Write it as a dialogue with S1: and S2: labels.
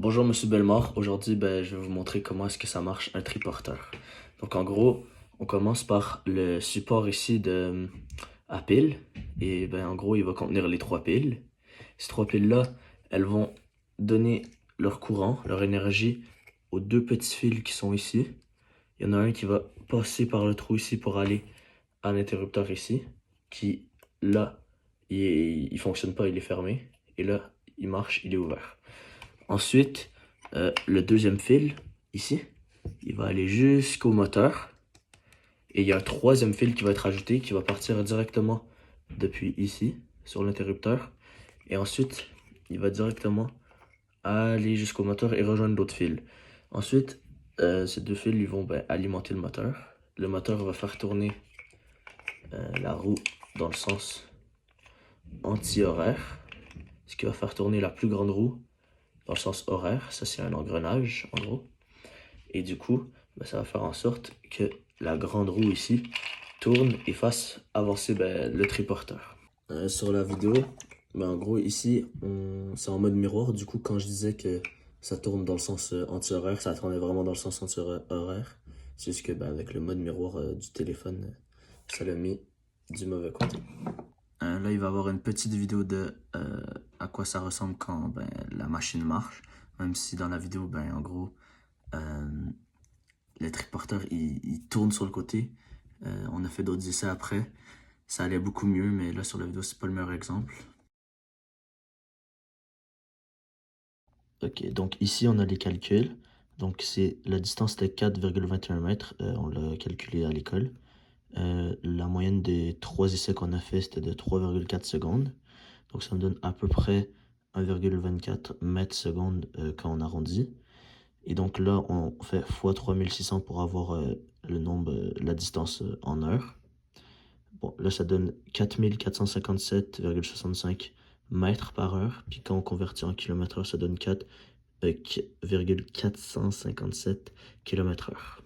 S1: Bonjour Monsieur Bellemare, aujourd'hui je vais vous montrer comment est-ce que ça marche un triporteur. Donc en gros, on commence par le support ici à piles et en gros il va contenir les trois piles. Ces trois piles-là, elles vont donner leur courant, leur énergie aux deux petits fils qui sont ici. Il y en a un qui va passer par le trou ici pour aller à l'interrupteur ici, qui là, il fonctionne pas, il est fermé. Et là, il marche, il est ouvert. Ensuite, le deuxième fil, ici, il va aller jusqu'au moteur. Et il y a un troisième fil qui va être ajouté, qui va partir directement depuis ici, sur l'interrupteur. Et ensuite, il va directement aller jusqu'au moteur et rejoindre l'autre fil. Ensuite, ces deux fils ils vont alimenter le moteur. Le moteur va faire tourner la roue dans le sens anti-horaire, ce qui va faire tourner la plus grande roue dans le sens horaire. Ça, c'est un engrenage, en gros. Et du coup, ça va faire en sorte que la grande roue ici tourne et fasse avancer le triporteur. Sur la vidéo, en gros, ici, c'est en mode miroir. Du coup, quand je disais que ça tourne dans le sens anti-horaire, ça tournait vraiment dans le sens anti-horaire. C'est juste que avec le mode miroir du téléphone, ça l'a mis du mauvais côté. Là, il va y avoir une petite vidéo de à quoi ça ressemble quand la machine marche. Même si dans la vidéo, en gros, le triporteur, il tourne sur le côté. On a fait d'autres essais après. Ça allait beaucoup mieux, mais là, sur la vidéo, c'est pas le meilleur exemple. Ok, donc ici, on a les calculs. Donc, la distance était 4,21 mètres. On l'a calculé à l'école. La moyenne des 3 essais qu'on a fait, c'était de 3,4 secondes. Donc, ça me donne à peu près 1,24 mètres secondes quand on arrondit. Et donc là, on fait x 3600 pour avoir le nombre, la distance en heures. Bon, là, ça donne 4457,65 mètres par heure. Puis quand on convertit en kilomètres heure, ça donne 4,457 km/h.